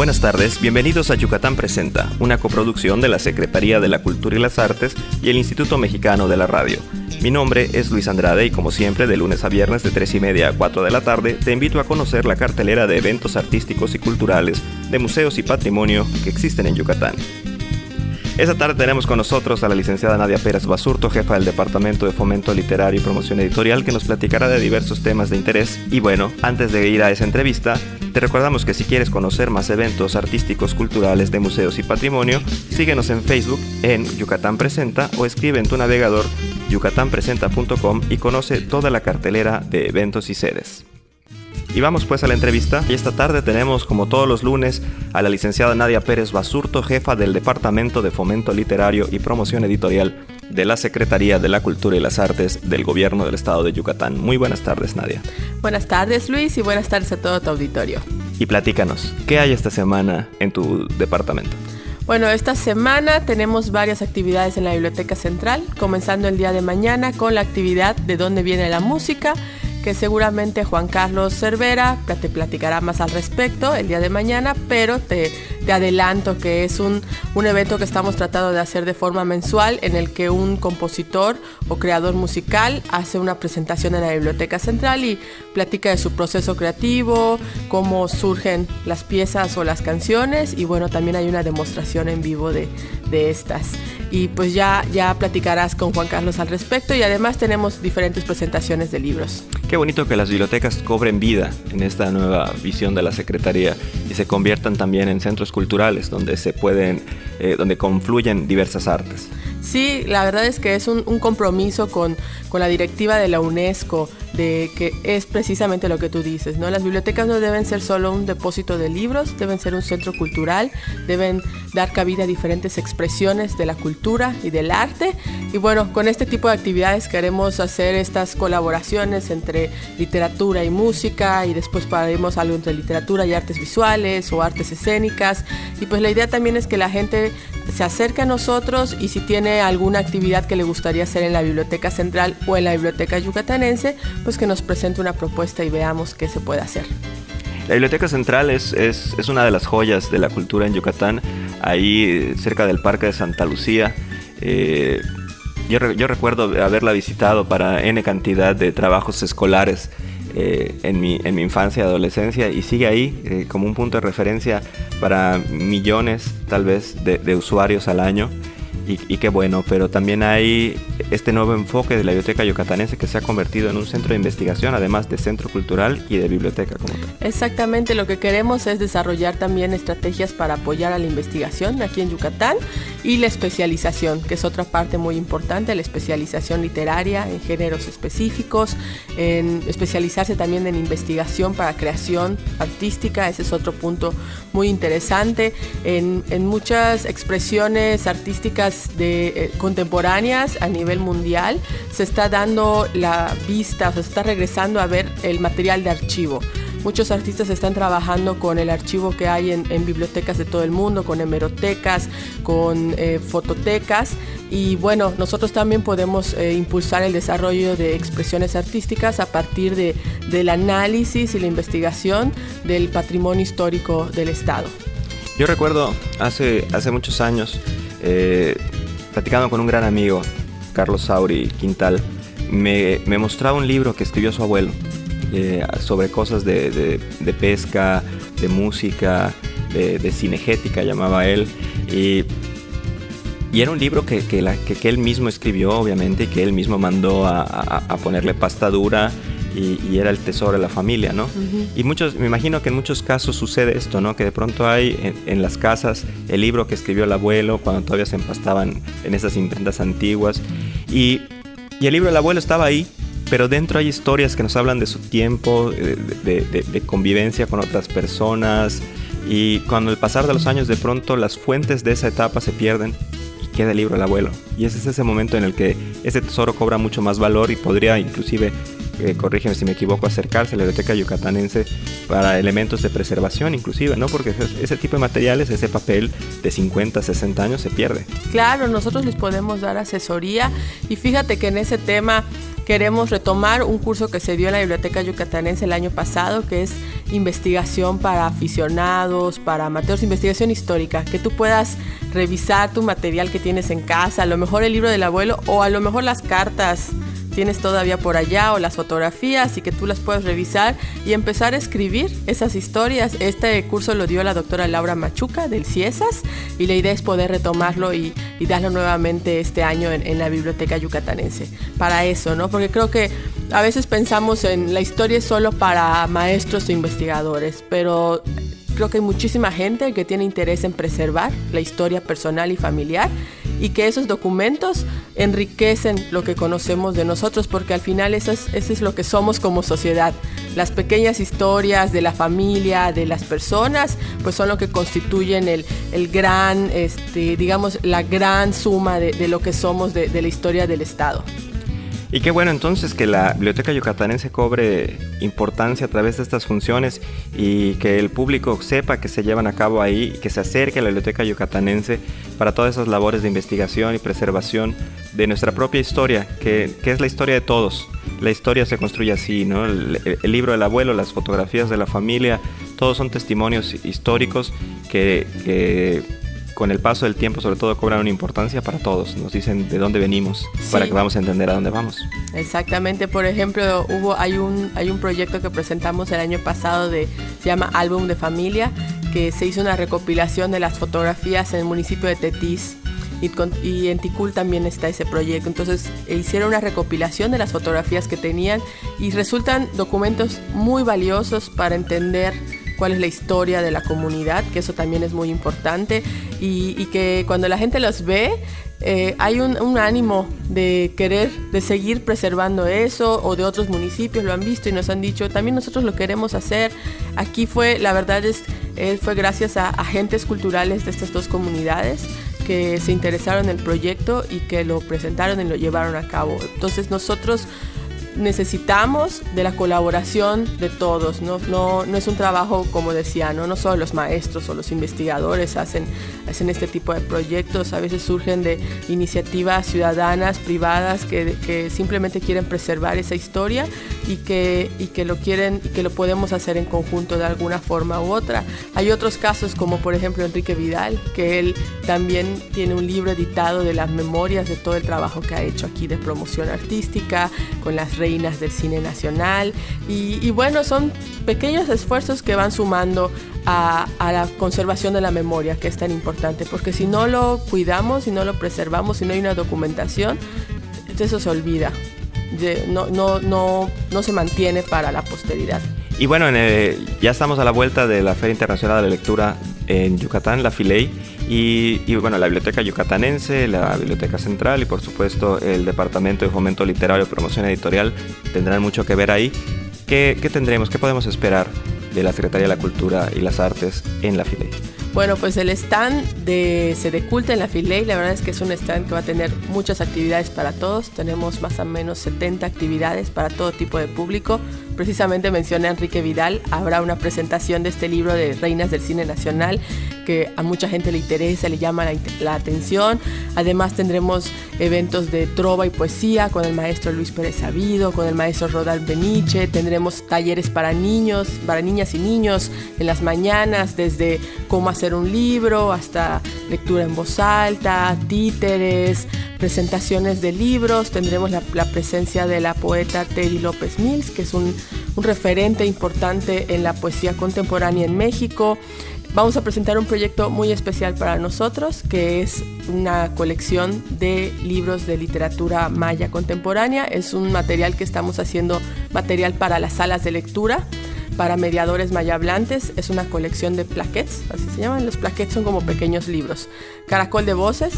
Buenas tardes, bienvenidos a Yucatán Presenta, una coproducción de la Secretaría de la Cultura y las Artes y el Instituto Mexicano de la Radio. Mi nombre es Luis Andrade y como siempre, de lunes a viernes de 3:30 a 4 de la tarde, te invito a conocer la cartelera de eventos artísticos y culturales, de museos y patrimonio que existen en Yucatán. Esta tarde tenemos con nosotros a la licenciada Nadia Pérez Basurto, jefa del Departamento de Fomento Literario y Promoción Editorial, que nos platicará de diversos temas de interés. Y bueno, antes de ir a esa entrevista, te recordamos que si quieres conocer más eventos artísticos, culturales, de museos y patrimonio, síguenos en Facebook en Yucatán Presenta o escribe en tu navegador yucatanpresenta.com y conoce toda la cartelera de eventos y sedes. Y vamos pues a la entrevista. Y esta tarde tenemos, como todos los lunes, a la licenciada Nadia Pérez Basurto, jefa del Departamento de Fomento Literario y Promoción Editorial de la Secretaría de la Cultura y las Artes del Gobierno del Estado de Yucatán. Muy buenas tardes, Nadia. Buenas tardes, Luis, y buenas tardes a todo tu auditorio. Y platícanos, ¿qué hay esta semana en tu departamento? Bueno, esta semana tenemos varias actividades en la Biblioteca Central, comenzando el día de mañana con la actividad de dónde viene la música, que seguramente Juan Carlos Cervera te platicará más al respecto el día de mañana, pero te adelanto que es un evento que estamos tratando de hacer de forma mensual, en el que un compositor o creador musical hace una presentación en la Biblioteca Central y platica de su proceso creativo, cómo surgen las piezas o las canciones, y bueno, también hay una demostración en vivo de estas. Y pues ya platicarás con Juan Carlos al respecto, y además tenemos diferentes presentaciones de libros. Qué bonito que las bibliotecas cobren vida en esta nueva visión de la Secretaría y se conviertan también en centros culturales donde donde confluyen diversas artes. Sí, la verdad es que es un compromiso con la directiva de la UNESCO, de que es precisamente lo que tú dices, ¿no? Las bibliotecas no deben ser solo un depósito de libros, deben ser un centro cultural, deben dar cabida a diferentes expresiones de la cultura y del arte. Y bueno, con este tipo de actividades queremos hacer estas colaboraciones entre literatura y música, y después haremos algo entre literatura y artes visuales o artes escénicas. Y pues la idea también es que la gente se acerque a nosotros, y si tiene alguna actividad que le gustaría hacer en la Biblioteca Central o en la Biblioteca Yucatanense, pues que nos presente una propuesta y veamos qué se puede hacer. La Biblioteca Central es una de las joyas de la cultura en Yucatán, ahí cerca del Parque de Santa Lucía. Yo recuerdo haberla visitado para N cantidad de trabajos escolares en mi infancia y adolescencia, y sigue ahí como un punto de referencia para millones tal vez de usuarios al año. Y qué bueno, pero también hay este nuevo enfoque de la Biblioteca Yucatanense, que se ha convertido en un centro de investigación, además de centro cultural y de biblioteca como tal. Exactamente, lo que queremos es desarrollar también estrategias para apoyar a la investigación aquí en Yucatán, y la especialización, que es otra parte muy importante, la especialización literaria en géneros específicos, en especializarse también en investigación para creación artística. Ese es otro punto muy interesante, en muchas expresiones artísticas contemporáneas a nivel mundial. Se está dando la vista, o sea, se está regresando a ver el material de archivo. Muchos artistas están trabajando con el archivo que hay en bibliotecas de todo el mundo, con hemerotecas, con fototecas. Y bueno, nosotros también podemos impulsar el desarrollo de expresiones artísticas a partir del análisis y la investigación del patrimonio histórico del Estado. Yo recuerdo hace muchos años, platicando con un gran amigo, Carlos Sauri Quintal, me mostraba un libro que escribió su abuelo sobre cosas de pesca, de música, de cinegética llamaba él, y era un libro que él mismo escribió, obviamente, y que él mismo mandó a ponerle pasta dura, y era el tesoro de la familia, ¿no? Uh-huh. Y me imagino que en muchos casos sucede esto, ¿no? Que de pronto hay en las casas el libro que escribió el abuelo cuando todavía se empastaban en esas imprentas antiguas, y el libro del abuelo estaba ahí, pero dentro hay historias que nos hablan de su tiempo, de convivencia con otras personas, y con el pasar de los años de pronto las fuentes de esa etapa se pierden y queda el libro del abuelo, y ese es ese momento en el que ese tesoro cobra mucho más valor y podría inclusive, corrígeme si me equivoco, acercarse a la Biblioteca Yucatanense para elementos de preservación inclusive, ¿no? Porque ese tipo de materiales, ese papel de 50, 60 años se pierde. Claro, nosotros les podemos dar asesoría, y fíjate que en ese tema queremos retomar un curso que se dio en la Biblioteca Yucatanense el año pasado, que es investigación para aficionados, para amateurs, investigación histórica, que tú puedas revisar tu material que tienes en casa, a lo mejor el libro del abuelo o a lo mejor las cartas tienes todavía por allá o las fotografías y que tú las puedas revisar y empezar a escribir esas historias. Este curso lo dio la doctora Laura Machuca del CIESAS y la idea es poder retomarlo y darlo nuevamente este año en la Biblioteca Yucatanense. Para eso, ¿no? Porque creo que a veces pensamos en la historia solo para maestros e investigadores, pero creo que hay muchísima gente que tiene interés en preservar la historia personal y familiar y que esos documentos enriquecen lo que conocemos de nosotros, porque al final eso es lo que somos como sociedad. Las pequeñas historias de la familia, de las personas, pues son lo que constituyen el gran, digamos, la gran suma de lo que somos de la historia del Estado. Y qué bueno entonces que la Biblioteca Yucatanense cobre importancia a través de estas funciones y que el público sepa que se llevan a cabo ahí, que se acerque a la Biblioteca Yucatanense para todas esas labores de investigación y preservación de nuestra propia historia, que es la historia de todos. La historia se construye así, ¿no? El libro del abuelo, las fotografías de la familia, todos son testimonios históricos que con el paso del tiempo sobre todo cobran una importancia para todos, nos dicen de dónde venimos, sí, para que vamos a entender a dónde vamos. Exactamente, por ejemplo, hay un proyecto que presentamos el año pasado se llama Álbum de Familia, que se hizo una recopilación de las fotografías en el municipio de Tetís y en Ticul también está ese proyecto. Entonces hicieron una recopilación de las fotografías que tenían y resultan documentos muy valiosos para entender cuál es la historia de la comunidad, que eso también es muy importante y que cuando la gente los ve hay un ánimo de querer, de seguir preservando eso, o de otros municipios lo han visto y nos han dicho, también nosotros lo queremos hacer. Aquí la verdad fue gracias a agentes culturales de estas dos comunidades que se interesaron en el proyecto y que lo presentaron y lo llevaron a cabo. Entonces nosotros necesitamos de la colaboración de todos, no es un trabajo, como decía, no solo los maestros o los investigadores hacen este tipo de proyectos. A veces surgen de iniciativas ciudadanas, privadas, que simplemente quieren preservar esa historia y que lo podemos hacer en conjunto de alguna forma u otra. Hay otros casos como por ejemplo Enrique Vidal, que él también tiene un libro editado de las memorias de todo el trabajo que ha hecho aquí de promoción artística con las reinas del cine nacional y bueno, son pequeños esfuerzos que van sumando a la conservación de la memoria, que es tan importante, porque si no lo cuidamos, si no lo preservamos, si no hay una documentación, eso se olvida, no se mantiene para la posteridad. Y bueno, ya estamos a la vuelta de la Feria Internacional de la Lectura en Yucatán, la FILEI, y bueno, la Biblioteca Yucatanense, la Biblioteca Central y por supuesto el Departamento de Fomento Literario y Promoción Editorial tendrán mucho que ver ahí. ¿Qué tendremos? ¿Qué podemos esperar de la Secretaría de la Cultura y las Artes en la FILEI? Bueno, pues el stand de Sedeculta en la FILEI, la verdad es que es un stand que va a tener muchas actividades para todos. Tenemos más o menos 70 actividades para todo tipo de público. Precisamente mencioné a Enrique Vidal, habrá una presentación de este libro de Reinas del Cine Nacional que a mucha gente le interesa, le llama la atención. Además tendremos eventos de trova y poesía con el maestro Luis Pérez Sabido, con el maestro Rodal Beniche. Tendremos talleres para niños, para niñas y niños en las mañanas, desde cómo hacer un libro hasta lectura en voz alta, títeres, presentaciones de libros. Tendremos la presencia de la poeta Teddy López Mills, que es un referente importante en la poesía contemporánea en México. Vamos a presentar un proyecto muy especial para nosotros, que es una colección de libros de literatura maya contemporánea. Es un material que estamos haciendo, material para las salas de lectura, para mediadores mayablantes. Es una colección de plaquettes, así se llaman. Los plaquettes son como pequeños libros. Caracol de voces.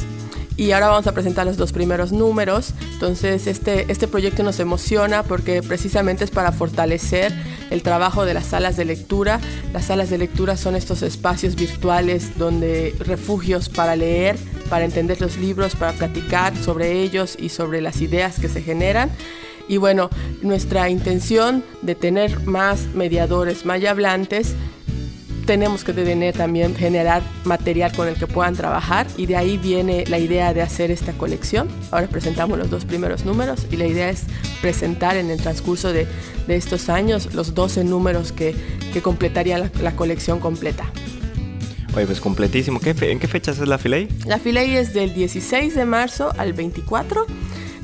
Y ahora vamos a presentar los 2 primeros números. Entonces este proyecto nos emociona porque precisamente es para fortalecer el trabajo de las salas de lectura. Las salas de lectura son estos espacios virtuales refugios para leer, para entender los libros, para platicar sobre ellos y sobre las ideas que se generan. Y bueno, nuestra intención de tener más mediadores mayablantes tenemos que tener también, generar material con el que puedan trabajar, y de ahí viene la idea de hacer esta colección. Ahora presentamos los 2 primeros números y la idea es presentar en el transcurso de estos años los 12 números que completarían la colección completa. Oye, pues completísimo. ¿En qué fechas es la Filey? La Filey es del 16 de marzo al 24.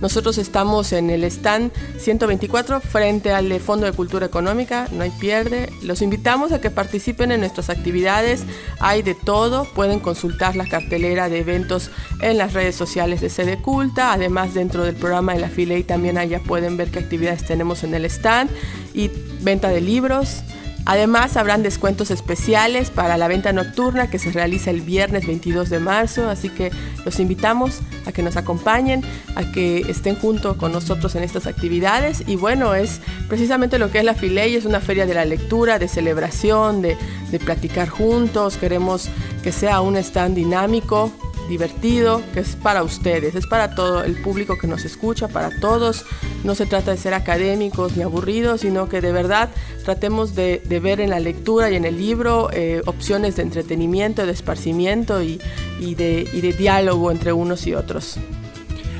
Nosotros estamos en el stand 124 frente al Fondo de Cultura Económica, no hay pierde. Los invitamos a que participen en nuestras actividades, hay de todo, pueden consultar la cartelera de eventos en las redes sociales de Sede Culta, además dentro del programa de la Filey también allá pueden ver qué actividades tenemos en el stand y venta de libros. Además, habrán descuentos especiales para la venta nocturna que se realiza el viernes 22 de marzo, así que los invitamos a que nos acompañen, a que estén junto con nosotros en estas actividades. Y bueno, es precisamente lo que es la Filey, es una feria de la lectura, de celebración, de platicar juntos. Queremos que sea un stand dinámico, divertido, que es para ustedes, es para todo el público que nos escucha, para todos. No se trata de ser académicos ni aburridos, sino que de verdad tratemos de ver en la lectura y en el libro opciones de entretenimiento, de esparcimiento y de diálogo entre unos y otros.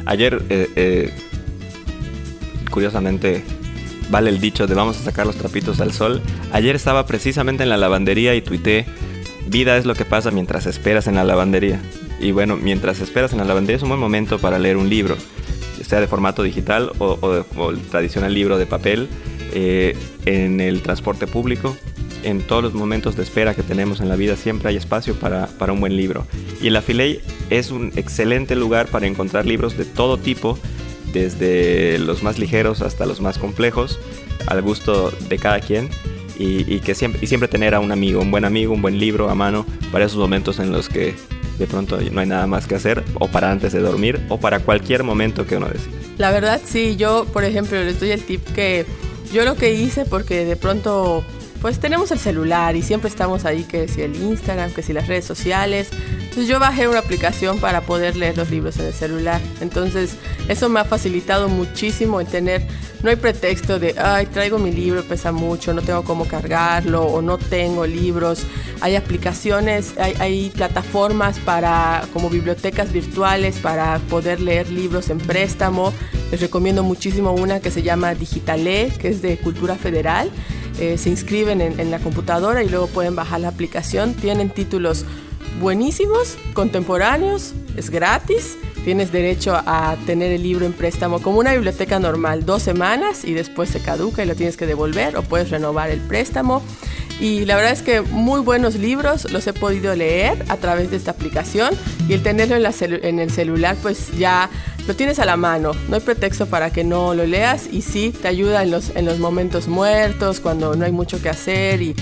Ayer, curiosamente, vale el dicho de vamos a sacar los trapitos al sol. Ayer estaba precisamente en la lavandería y tuiteé: vida es lo que pasa mientras esperas en la lavandería. Y bueno, mientras esperas en la lavandería es un buen momento para leer un libro, sea de formato digital o el tradicional libro de papel, en el transporte público. En todos los momentos de espera que tenemos en la vida siempre hay espacio para un buen libro. Y en la Filey es un excelente lugar para encontrar libros de todo tipo, desde los más ligeros hasta los más complejos, al gusto de cada quien. Y siempre tener a un amigo, un buen libro a mano para esos momentos en los que de pronto no hay nada más que hacer, o para antes de dormir, o para cualquier momento que uno decida. La verdad sí, yo por ejemplo les doy el tip que yo lo que hice, porque de pronto pues tenemos el celular y siempre estamos ahí, que si el Instagram, que si las redes sociales. Entonces yo bajé una aplicación para poder leer los libros en el celular. Entonces eso me ha facilitado muchísimo el tener, no hay pretexto de, ay, traigo mi libro, pesa mucho, no tengo cómo cargarlo, o no tengo libros. Hay aplicaciones, hay plataformas como bibliotecas virtuales para poder leer libros en préstamo. Les recomiendo muchísimo una que se llama Digitalee, que es de Cultura Federal. Se inscriben en la computadora y luego pueden bajar la aplicación. Tienen títulos buenísimos, contemporáneos, es gratis. Tienes derecho a tener el libro en préstamo como una biblioteca normal 2 semanas y después se caduca y lo tienes que devolver, o puedes renovar el préstamo. Y la verdad es que muy buenos libros los he podido leer a través de esta aplicación, y el tenerlo en el celular pues ya lo tienes a la mano, no hay pretexto para que no lo leas, y sí, te ayuda en los momentos muertos, cuando no hay mucho que hacer, y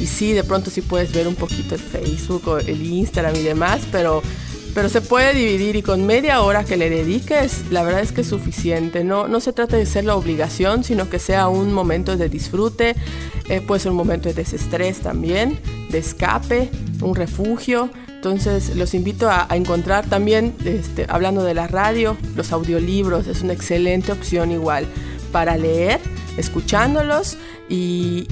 sí, de pronto sí puedes ver un poquito el Facebook o el Instagram y demás, pero se puede dividir, y con media hora que le dediques, la verdad es que es suficiente. No se trata de ser la obligación, sino que sea un momento de disfrute, puede ser un momento de desestrés también, de escape, un refugio. Entonces los invito a encontrar también, hablando de la radio, los audiolibros es una excelente opción igual para leer, escuchándolos, y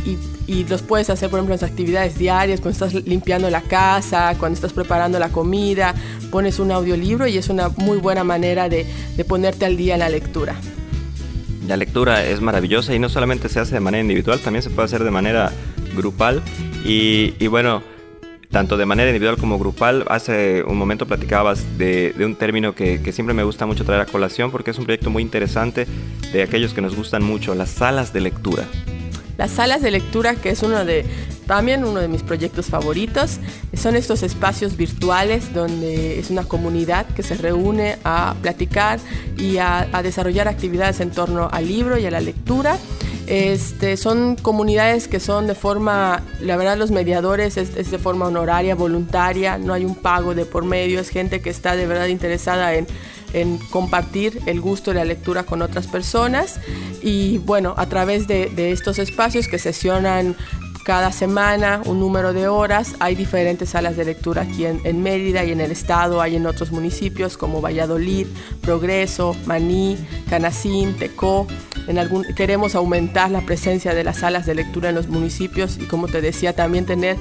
los puedes hacer, por ejemplo, en las actividades diarias, cuando estás limpiando la casa, cuando estás preparando la comida, pones un audiolibro y es una muy buena manera de ponerte al día en la lectura. La lectura es maravillosa y no solamente se hace de manera individual, también se puede hacer de manera grupal y bueno, tanto de manera individual como grupal. Hace un momento platicabas de un término que siempre me gusta mucho traer a colación, porque es un proyecto muy interesante de aquellos que nos gustan mucho, las salas de lectura. Las salas de lectura, que es también uno de mis proyectos favoritos, son estos espacios virtuales donde es una comunidad que se reúne a platicar y a desarrollar actividades en torno al libro y a la lectura. Son comunidades que son de forma, la verdad los mediadores es de forma honoraria, voluntaria, no hay un pago de por medio, es gente que está de verdad interesada en compartir el gusto de la lectura con otras personas. Y bueno, a través de estos espacios que sesionan cada semana un número de horas, hay diferentes salas de lectura aquí en Mérida y en el estado, hay en otros municipios como Valladolid, Progreso, Maní, Canacín, Tecó. Queremos aumentar la presencia de las salas de lectura en los municipios y, como te decía, también tener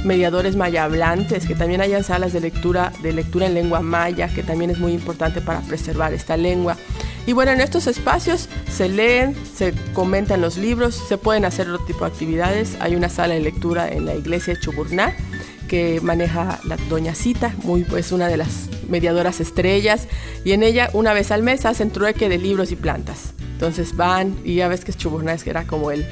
mediadores maya hablantes, que también hayan salas de lectura en lengua maya, que también es muy importante para preservar esta lengua. Y bueno, en estos espacios se leen, se comentan los libros, se pueden hacer otro tipo de actividades. Hay una sala de lectura en la iglesia de Chuburná que maneja la doña Cita, es una de las mediadoras estrellas, y en ella una vez al mes hacen trueque de libros y plantas. Entonces van, y ya ves que Chuburná era como el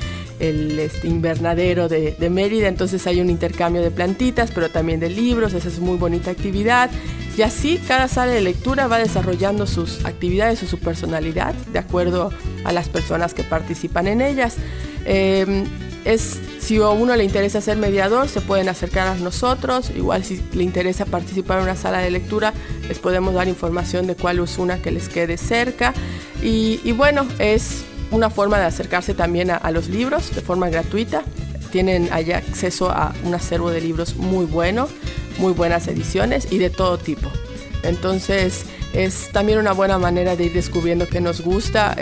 invernadero de Mérida, entonces hay un intercambio de plantitas, pero también de libros. Esa es muy bonita actividad. Y así cada sala de lectura va desarrollando sus actividades o su personalidad de acuerdo a las personas que participan en ellas. Si a uno le interesa ser mediador, se pueden acercar a nosotros. Igual si le interesa participar en una sala de lectura, les podemos dar información de cuál es una que les quede cerca. Y bueno, es una forma de acercarse también a los libros de forma gratuita. Tienen allá acceso a un acervo de libros muy bueno, muy buenas ediciones y de todo tipo. Entonces es también una buena manera de ir descubriendo qué nos gusta.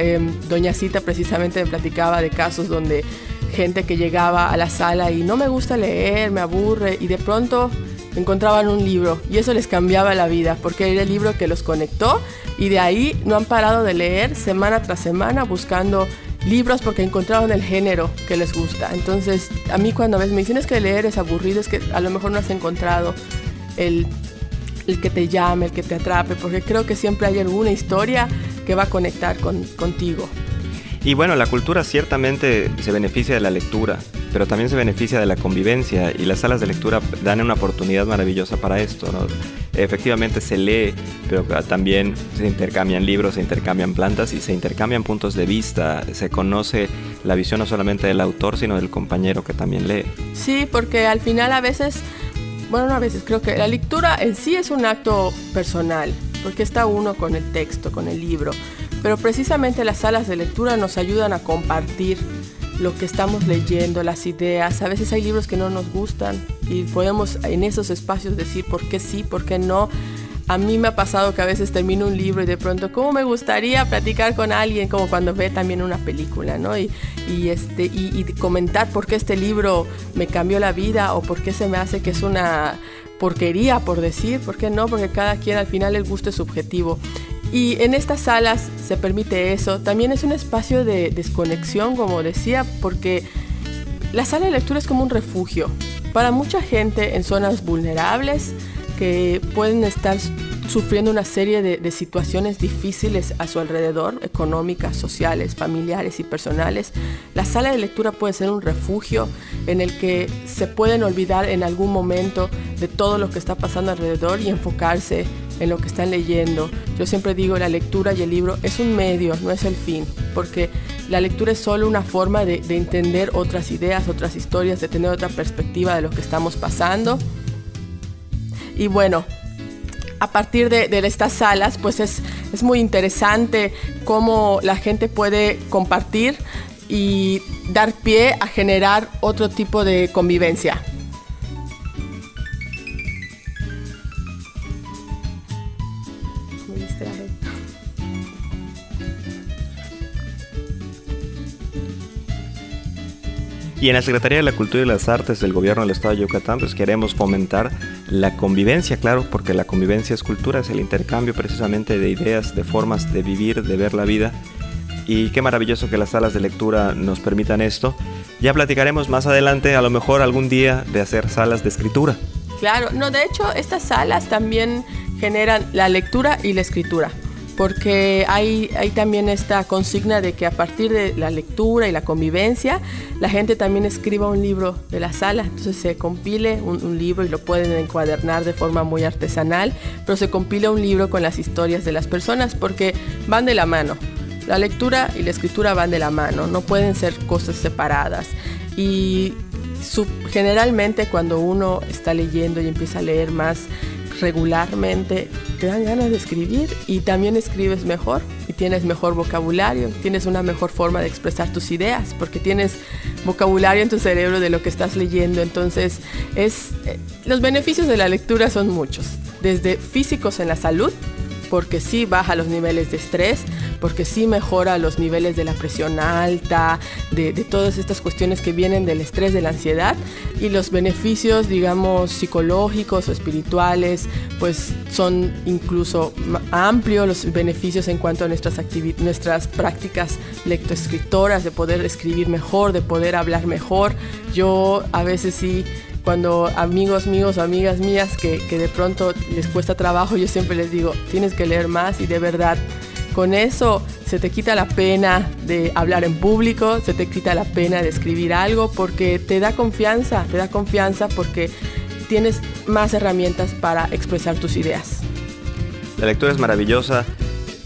Doña Cita precisamente me platicaba de casos donde gente que llegaba a la sala y no me gusta leer, me aburre, y de pronto encontraban un libro y eso les cambiaba la vida porque era el libro que los conectó, y de ahí no han parado de leer semana tras semana buscando libros porque encontraron el género que les gusta. Entonces a mí cuando a veces me dicen es que leer es aburrido, es que a lo mejor no has encontrado el que te llame, el que te atrape, porque creo que siempre hay alguna historia que va a conectar contigo. Y bueno, la cultura ciertamente se beneficia de la lectura, pero también se beneficia de la convivencia, y las salas de lectura dan una oportunidad maravillosa para esto, ¿no? Efectivamente se lee, pero también se intercambian libros, se intercambian plantas y se intercambian puntos de vista. Se conoce la visión no solamente del autor, sino del compañero que también lee. Sí, porque al final creo que la lectura en sí es un acto personal, porque está uno con el texto, con el libro. Pero precisamente las salas de lectura nos ayudan a compartir lo que estamos leyendo, las ideas. A veces hay libros que no nos gustan y podemos en esos espacios decir por qué sí, por qué no. A mí me ha pasado que a veces termino un libro y de pronto, ¿cómo me gustaría platicar con alguien? Como cuando ve también una película, ¿no? Y comentar por qué este libro me cambió la vida, o por qué se me hace que es una porquería, por decir. ¿Por qué no? Porque cada quien, al final, el gusto es subjetivo. Y en estas salas se permite eso. También es un espacio de desconexión, como decía, porque la sala de lectura es como un refugio para mucha gente en zonas vulnerables que pueden estar sufriendo una serie de situaciones difíciles a su alrededor, económicas, sociales, familiares y personales. La sala de lectura puede ser un refugio en el que se pueden olvidar en algún momento de todo lo que está pasando alrededor y enfocarse en lo que están leyendo. Yo siempre digo, la lectura y el libro es un medio, no es el fin, porque la lectura es solo una forma de entender otras ideas, otras historias, de tener otra perspectiva de lo que estamos pasando. Y bueno, a partir de estas salas, pues es muy interesante cómo la gente puede compartir y dar pie a generar otro tipo de convivencia. Y en la Secretaría de la Cultura y las Artes del Gobierno del Estado de Yucatán, pues queremos fomentar la convivencia, claro, porque la convivencia es cultura, es el intercambio precisamente de ideas, de formas de vivir, de ver la vida. Y qué maravilloso que las salas de lectura nos permitan esto. Ya platicaremos más adelante, a lo mejor algún día, de hacer salas de escritura. Claro, no, de hecho, estas salas también generan la lectura y la escritura, porque hay también esta consigna de que a partir de la lectura y la convivencia, la gente también escriba un libro de la sala. Entonces se compile un libro y lo pueden encuadernar de forma muy artesanal, pero se compila un libro con las historias de las personas, porque van de la mano. La lectura y la escritura van de la mano, no pueden ser cosas separadas. Y generalmente cuando uno está leyendo y empieza a leer más regularmente, te dan ganas de escribir, y también escribes mejor y tienes mejor vocabulario, tienes una mejor forma de expresar tus ideas porque tienes vocabulario en tu cerebro de lo que estás leyendo. Entonces los beneficios de la lectura son muchos, desde físicos en la salud, porque sí baja los niveles de estrés, porque sí mejora los niveles de la presión alta, de todas estas cuestiones que vienen del estrés, de la ansiedad, y los beneficios, digamos, psicológicos o espirituales, pues son incluso amplios los beneficios en cuanto a nuestras prácticas lectoescritoras, de poder escribir mejor, de poder hablar mejor. Yo a veces sí, cuando amigos míos o amigas mías que de pronto les cuesta trabajo, yo siempre les digo, tienes que leer más, y de verdad, con eso se te quita la pena de hablar en público, se te quita la pena de escribir algo, porque te da confianza porque tienes más herramientas para expresar tus ideas. La lectura es maravillosa,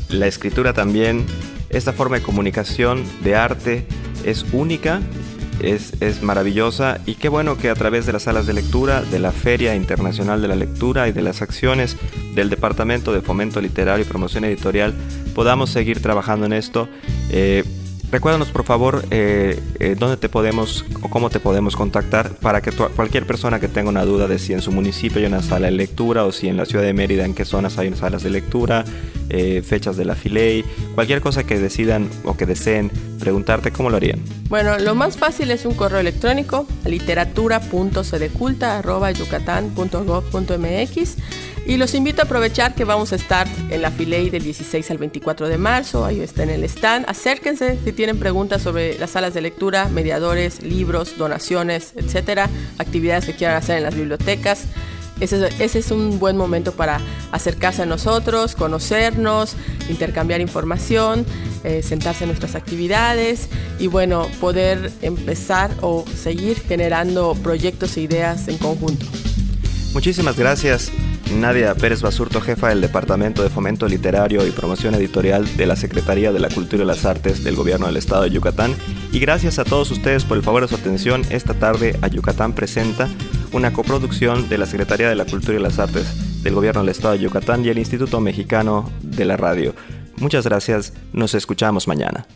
la escritura también. Esta forma de comunicación, de arte, es única, es maravillosa, y qué bueno que a través de las salas de lectura, de la Feria Internacional de la Lectura y de las acciones del Departamento de Fomento Literario y Promoción Editorial podamos seguir trabajando en esto. Recuérdanos, por favor, dónde te podemos o cómo te podemos contactar para que cualquier persona que tenga una duda de si en su municipio hay una sala de lectura, o si en la ciudad de Mérida en qué zonas hay salas de lectura, fechas de la Filey, cualquier cosa que decidan o que deseen preguntarte, ¿cómo lo harían? Bueno, lo más fácil es un correo electrónico, literatura.sedeculta@yucatán.gov.mx. Y los invito a aprovechar que vamos a estar en la Filey del 16 al 24 de marzo, ahí está en el stand. Acérquense si tienen preguntas sobre las salas de lectura, mediadores, libros, donaciones, etcétera, actividades que quieran hacer en las bibliotecas. Ese es un buen momento para acercarse a nosotros, conocernos, intercambiar información, sentarse en nuestras actividades y bueno, poder empezar o seguir generando proyectos e ideas en conjunto. Muchísimas gracias, Nadia Pérez Basurto, jefa del Departamento de Fomento Literario y Promoción Editorial de la Secretaría de la Cultura y las Artes del Gobierno del Estado de Yucatán. Y gracias a todos ustedes por el favor de su atención. Esta tarde A Yucatán Presenta, una coproducción de la Secretaría de la Cultura y las Artes del Gobierno del Estado de Yucatán y el Instituto Mexicano de la Radio. Muchas gracias, nos escuchamos mañana.